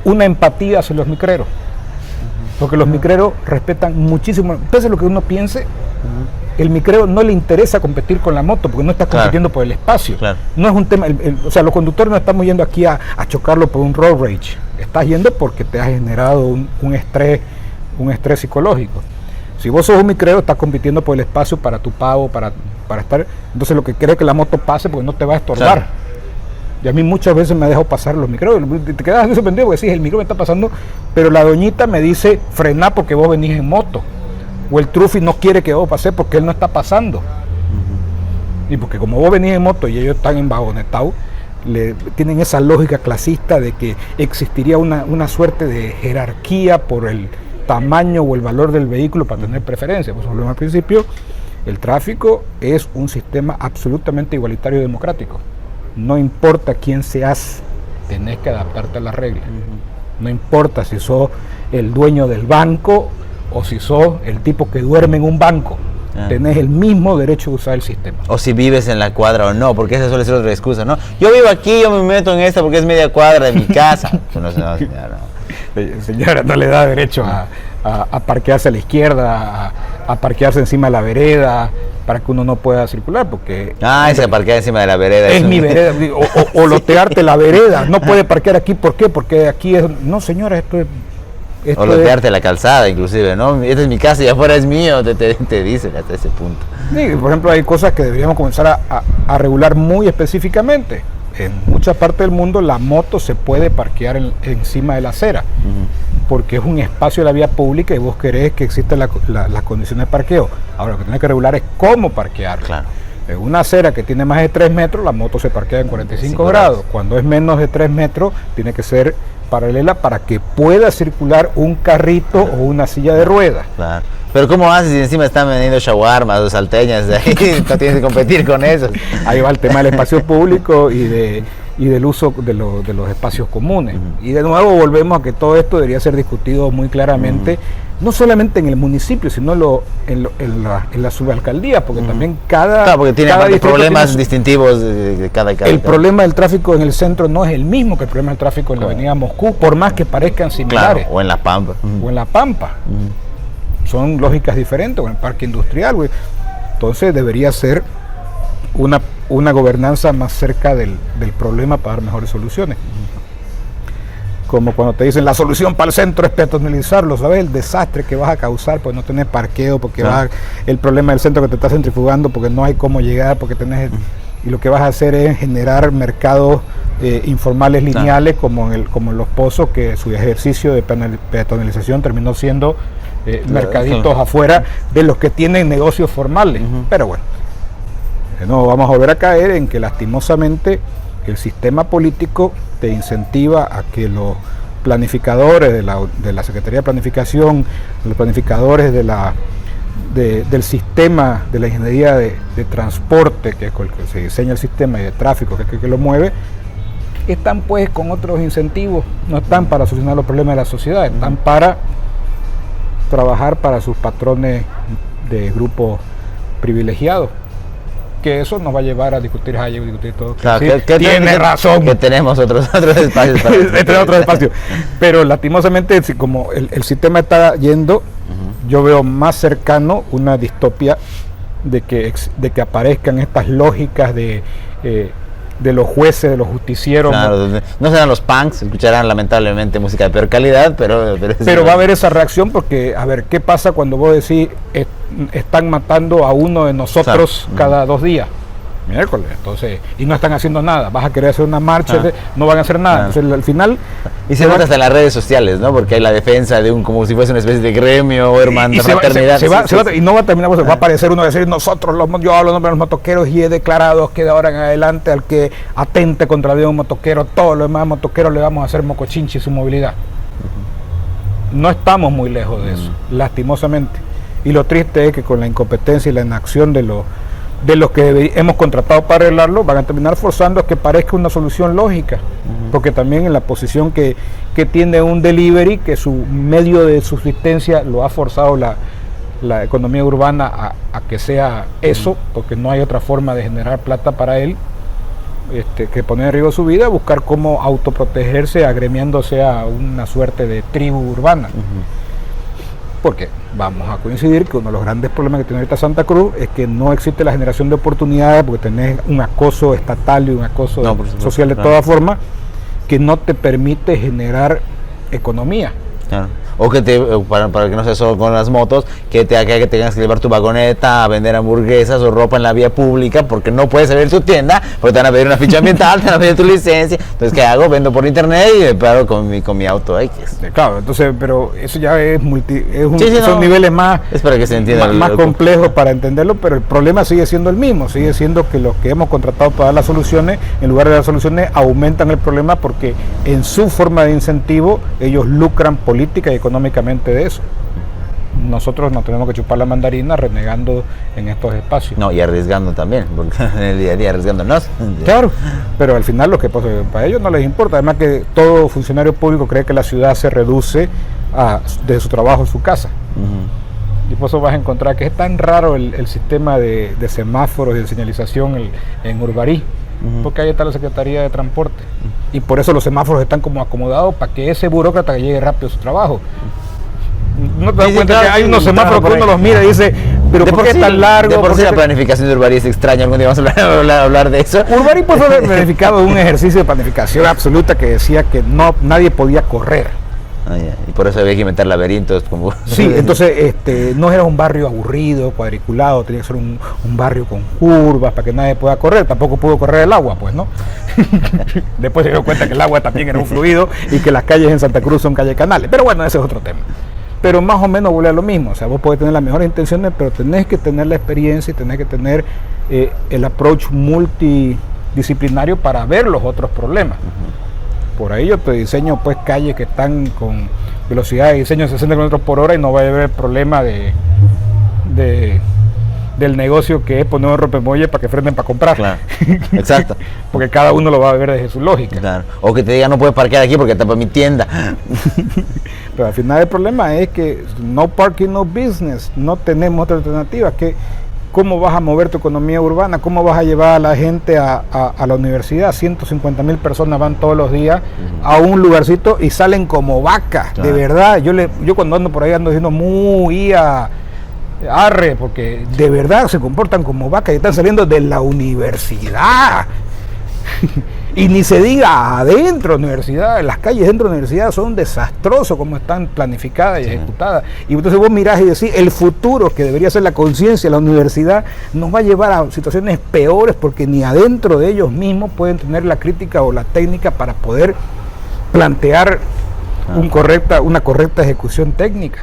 una empatía hacia los micreros. Porque los micreros respetan muchísimo, pese a lo que uno piense, el micrero no le interesa competir con la moto porque no estás compitiendo por el espacio. Claro. No es un tema, o sea, los conductores no estamos yendo aquí a chocarlo por un road rage. Estás yendo porque te has generado un estrés psicológico. Si vos sos un micrero, estás compitiendo por el espacio para tu pago, para estar. Entonces lo que quiere es que la moto pase porque no te va a estorbar. Claro. Y a mí muchas veces me ha dejado pasar los micros. Te quedas así sorprendido porque sí, el micro me está pasando, pero la doñita me dice frená porque vos venís en moto. O el trufi no quiere que vos pases porque él no está pasando. Y porque como vos venís en moto y ellos están envagonetados, tienen esa lógica clasista de que existiría una suerte de jerarquía por el tamaño o el valor del vehículo para tener preferencia. Pues volvemos al principio, el tráfico es un sistema absolutamente igualitario y democrático. No importa quién seas, tenés que adaptarte a las reglas. No importa si sos el dueño del banco o si sos el tipo que duerme en un banco. Tenés el mismo derecho de usar el sistema. O si vives en la cuadra o no, porque esa suele ser otra excusa, ¿no? Yo vivo aquí, yo me meto en esta porque es media cuadra de mi casa. No, señora, no. Señora, no le da derecho a parquearse a la izquierda, a parquearse encima de la vereda, para que uno no pueda circular, porque... ese parquear encima de la vereda. Es mi vereda, o lotearte la vereda. No puede parquear aquí, ¿por qué? Porque aquí es... No, señora, esto es... O lotearte la calzada, inclusive, ¿no? Esta es mi casa y afuera es mío, te dicen hasta ese punto. Sí, por ejemplo, hay cosas que deberíamos comenzar a regular muy específicamente. En muchas partes del mundo la moto se puede parquear encima de la acera, porque es un espacio de la vía pública y vos querés que existan las condiciones de parqueo. Ahora, lo que tenés que regular es cómo parquear. Claro. En una acera que tiene más de 3 metros, la moto se parquea en 45 grados. Cuando es menos de 3 metros, tiene que ser paralela para que pueda circular un carrito o una silla de ruedas. Claro. Pero ¿cómo haces si encima están vendiendo shawarmas o salteñas? Ahí no tienes que competir con eso. Ahí va el tema del espacio público y del uso de los espacios comunes. Y de nuevo volvemos a que todo esto debería ser discutido muy claramente, no solamente en el municipio, sino en la subalcaldía, porque también Claro, porque tiene problemas distintivos de cada El problema del tráfico en el centro no es el mismo que el problema del tráfico en la avenida Moscú, por más que parezcan similares. Claro, o en La Pampa. O en La Pampa. Son lógicas diferentes, o en el parque industrial, güey. Entonces debería ser una gobernanza más cerca del problema para dar mejores soluciones. Como cuando te dicen la solución para el centro es peatonalizarlo, ¿sabes? El desastre que vas a causar por no tener parqueo, porque el problema del centro que te está centrifugando, porque no hay cómo llegar, porque tenés... Y lo que vas a hacer es generar mercados informales lineales, como en Los Pozos, que su ejercicio de peatonalización terminó siendo mercaditos afuera de los que tienen negocios formales. Pero bueno, no vamos a volver a caer en que lastimosamente el sistema político te incentiva a que los planificadores de la Secretaría de Planificación, los planificadores del sistema de la ingeniería de transporte, que es con el que se diseña el sistema, y de tráfico, que es el que lo mueve, están pues con otros incentivos, no están para solucionar los problemas de la sociedad, están para trabajar para sus patrones de grupos privilegiados. Que eso nos va a llevar a discutir Hayek, discutir todo. Claro, sí, tiene razón. Que tenemos otros espacios para otros espacios. Pero lastimosamente, como el sistema está yendo, yo veo más cercano una distopia de que aparezcan estas lógicas de los jueces, de los justicieros. Claro, no serán los punks, escucharán lamentablemente música de peor calidad, pero va a haber esa reacción porque, a ver, ¿qué pasa cuando vos decís están matando a uno de nosotros cada 2 días? Miércoles, entonces, y no están haciendo nada, vas a querer hacer una marcha, no van a hacer nada, entonces al final... Y se nota hasta en las redes sociales, ¿no? Porque hay la defensa de como si fuese una especie de gremio o hermandad, fraternidad. Y no va a terminar, va a aparecer uno a decir, yo hablo en nombre de los motoqueros y he declarado que de ahora en adelante al que atente contra la vida de un motoquero, todos los demás motoqueros le vamos a hacer mocochinchi su movilidad. No estamos muy lejos de eso, lastimosamente. Y lo triste es que con la incompetencia y la inacción de los que hemos contratado para arreglarlo, van a terminar forzando a que parezca una solución lógica, porque también en la posición que tiene un delivery, que su medio de subsistencia lo ha forzado la economía urbana a que sea eso, porque no hay otra forma de generar plata para él, que poner en riesgo su vida, buscar cómo autoprotegerse agremiándose a una suerte de tribu urbana. Porque vamos a coincidir que uno de los grandes problemas que tiene ahorita Santa Cruz es que no existe la generación de oportunidades, porque tenés un acoso estatal y un acoso social de todas formas que no te permite generar economía. Claro. o para que no sea solo con las motos, que tengas que llevar tu vagoneta a vender hamburguesas o ropa en la vía pública porque no puedes salir de tu tienda, porque te van a pedir una ficha ambiental, te van a pedir tu licencia. Entonces, ¿qué hago? Vendo por internet y me paro con mi auto X. Claro, entonces, pero eso ya es son no, niveles más, es para que se entienda más complejos para entenderlo, pero el problema sigue siendo el mismo, sigue siendo que los que hemos contratado para dar las soluciones, en lugar de dar soluciones, aumentan el problema porque en su forma de incentivo ellos lucran política y económicamente de eso. Nosotros nos tenemos que chupar la mandarina renegando en estos espacios. No, y arriesgando también, porque en el día a día arriesgándonos. Claro, pero al final lo que pasa, para ellos no les importa, además que todo funcionario público cree que la ciudad se reduce de su trabajo en su casa. Y por eso vas a encontrar que es tan raro el sistema de semáforos y de señalización en Urbarí, porque ahí está la Secretaría de Transporte. Y por eso los semáforos están como acomodados para que ese burócrata llegue rápido a su trabajo. No te das cuenta que hay unos semáforos que uno los mira y dice, pero ¿por qué es tan largo? De por sí la planificación de Urbarí es extraña, algún día vamos a hablar de eso. Urbarí pues fue planificado un ejercicio de planificación absoluta que decía que nadie podía correr. Y por eso había que inventar laberintos. Sí, entonces no era un barrio aburrido, cuadriculado, tenía que ser un barrio con curvas para que nadie pueda correr, tampoco pudo correr el agua, pues, ¿no? Después se dio cuenta que el agua también era un fluido y que las calles en Santa Cruz son calles canales, pero bueno, ese es otro tema. Pero más o menos vuelve a lo mismo, o sea, vos podés tener las mejores intenciones, pero tenés que tener la experiencia y tenés que tener el approach multidisciplinario para ver los otros problemas. Por ahí yo te diseño pues calles que están con velocidad de diseño de 60 km por hora y no va a haber problema del negocio que es poner un rompemuelle para que frenen para comprar. Claro. Exacto. Porque cada uno lo va a ver desde su lógica. Claro. O que te diga no puedes parquear aquí porque tapa mi tienda. Pero al final el problema es que no parking, no business, no tenemos otra alternativa. ¿Cómo vas a mover tu economía urbana? ¿Cómo vas a llevar a la gente a la universidad? 150,000 personas van todos los días a un lugarcito y salen como vacas, claro. De verdad. Yo cuando ando por ahí ando diciendo muy arre, porque de verdad se comportan como vacas y están saliendo de la universidad. Y ni se diga adentro de la universidad, las calles dentro de la universidad son desastrosas como están planificadas y ejecutadas. Y entonces vos mirás y decís, el futuro, que debería ser la conciencia de la universidad, nos va a llevar a situaciones peores porque ni adentro de ellos mismos pueden tener la crítica o la técnica para poder plantear una correcta ejecución técnica.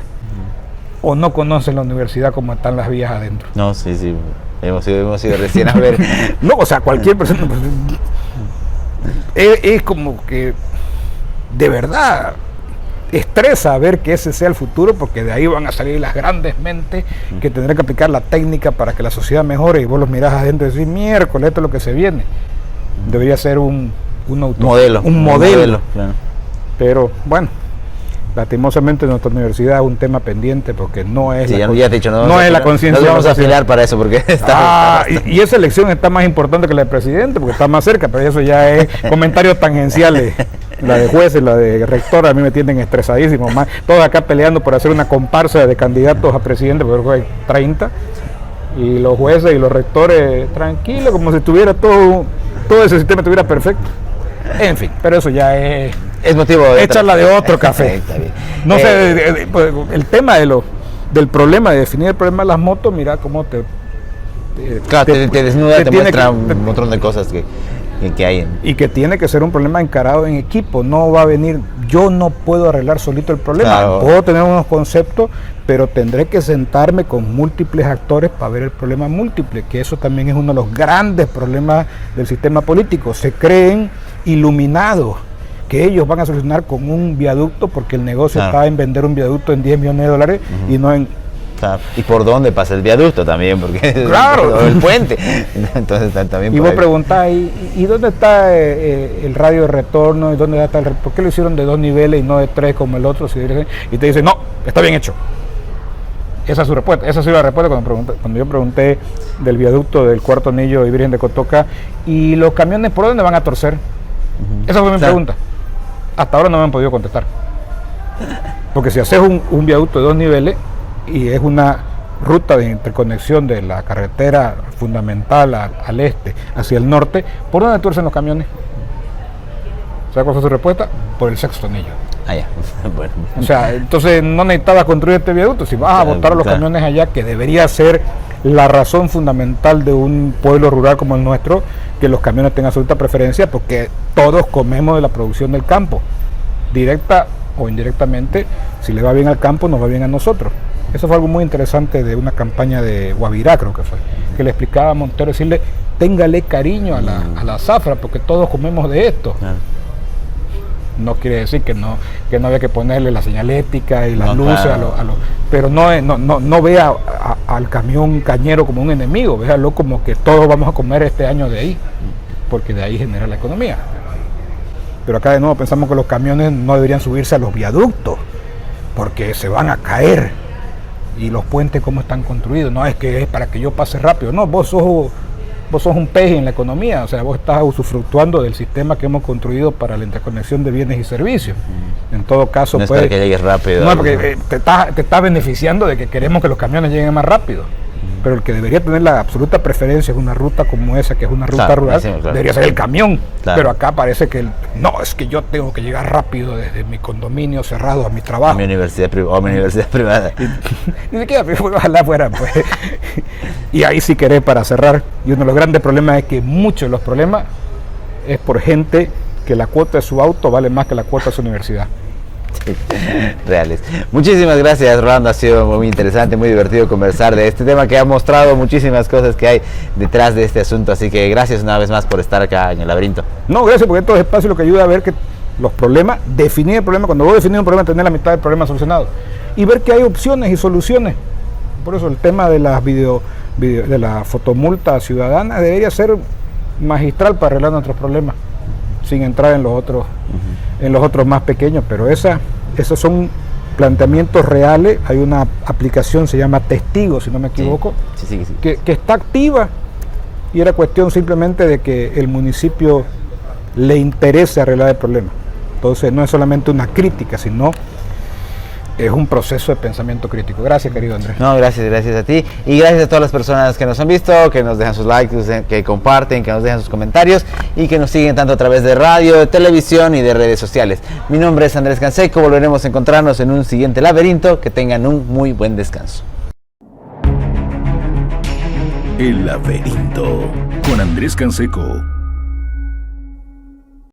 O no conocen la universidad como están las vías adentro. No, sí, hemos ido recién a ver. No, o sea, cualquier persona... Es como que de verdad estresa ver que ese sea el futuro, porque de ahí van a salir las grandes mentes que tendrán que aplicar la técnica para que la sociedad mejore, y vos los mirás adentro y decís, miércoles, esto es lo que se viene. Debería ser un modelo. Claro. Pero bueno, lastimosamente nuestra universidad es un tema pendiente porque no es la conciencia. Nos vamos a afilar para eso porque y esa elección está más importante que la del presidente porque está más cerca, pero eso ya es comentarios tangenciales. La de jueces, la de rector, a mí me tienen estresadísimo, más todos acá peleando por hacer una comparsa de candidatos a presidente, porque hay 30, y los jueces y los rectores tranquilos, como si tuviera todo ese sistema estuviera perfecto. En fin, pero eso ya es motivo de charla de otro café. No sé, el tema del problema, de definir el problema de las motos, mira cómo te desnuda, te muestra un montón de cosas que hay. Y que tiene que ser un problema encarado en equipo, no va a venir, yo no puedo arreglar solito el problema, claro. Puedo tener unos conceptos, pero tendré que sentarme con múltiples actores para ver el problema múltiple, que eso también es uno de los grandes problemas del sistema político. Se creen iluminados que ellos van a solucionar con un viaducto porque el negocio está en vender un viaducto en $10 millones y no en... Claro. ¿Y por dónde pasa el viaducto también? Porque claro, el puente. Entonces también. Y vos preguntás, ¿y dónde está el radio de retorno? ¿Y dónde está por qué lo hicieron de 2 niveles y no de 3 como el otro? Y te dicen, no, está bien hecho. Esa es su respuesta. Esa ha sido la respuesta cuando yo pregunté del viaducto del Cuarto Anillo y Virgen de Cotoca. ¿Y los camiones por dónde van a torcer? Esa fue mi pregunta. Hasta ahora no me han podido contestar. Porque si haces un viaducto de 2 niveles y es una ruta de interconexión de la carretera fundamental al este hacia el norte, ¿por dónde tuercen los camiones? ¿Sabes cuál fue su respuesta? Por el sexto anillo. Ah, ya. Bueno. O sea, entonces no necesitaba construir este viaducto. Si vas a botar a los camiones allá, que debería ser la razón fundamental de un pueblo rural como el nuestro, que los camiones tengan absoluta preferencia, porque todos comemos de la producción del campo, directa o indirectamente. Si le va bien al campo, nos va bien a nosotros. Eso fue algo muy interesante de una campaña de Guavirá, creo que fue, que le explicaba a Montero, decirle, téngale cariño a la zafra, porque todos comemos de esto. No quiere decir que no había que ponerle la señalética y las luces, claro, pero no vea al camión cañero como un enemigo, véalo como que todos vamos a comer este año de ahí, porque de ahí genera la economía. Pero acá de nuevo pensamos que los camiones no deberían subirse a los viaductos, porque se van a caer, y los puentes cómo están construidos, no es que es para que yo pase rápido, no, vos sos un pez en la economía, o sea, vos estás usufructuando del sistema que hemos construido para la interconexión de bienes y servicios. En todo caso, no es para que llegues rápido. No, porque te estás beneficiando de que queremos que los camiones lleguen más rápido. Pero el que debería tener la absoluta preferencia es una ruta como esa, que es una ruta rural, debería ser el camión. Claro. Pero acá parece que no, es que yo tengo que llegar rápido desde mi condominio cerrado a mi trabajo. A mi universidad privada. Ni siquiera, ojalá fuera, pues. Y ahí sí querés, para cerrar, y uno de los grandes problemas es que muchos de los problemas es por gente que la cuota de su auto vale más que la cuota de su universidad. Reales. Muchísimas gracias, Rolando, ha sido muy interesante, muy divertido conversar de este tema que ha mostrado muchísimas cosas que hay detrás de este asunto, así que gracias una vez más por estar acá en el laberinto. No, gracias, porque todo es espacio lo que ayuda a ver que los problemas, definir el problema, cuando vos definís un problema, tener la mitad del problema solucionado y ver que hay opciones y soluciones. Por eso el tema de las de la fotomulta ciudadana debería ser magistral para arreglar nuestros problemas, sin entrar en los otros más pequeños, pero esos son planteamientos reales. Hay una aplicación, se llama Testigo, si no me equivoco, sí. Que está activa, y era cuestión simplemente de que el municipio le interese arreglar el problema. Entonces no es solamente una crítica, sino es un proceso de pensamiento crítico. Gracias, querido Andrés. No, gracias a ti, y gracias a todas las personas que nos han visto, que nos dejan sus likes, que comparten, que nos dejan sus comentarios y que nos siguen tanto a través de radio, de televisión y de redes sociales. Mi nombre es Andrés Canseco, volveremos a encontrarnos en un siguiente laberinto. Que tengan un muy buen descanso. El laberinto con Andrés Canseco.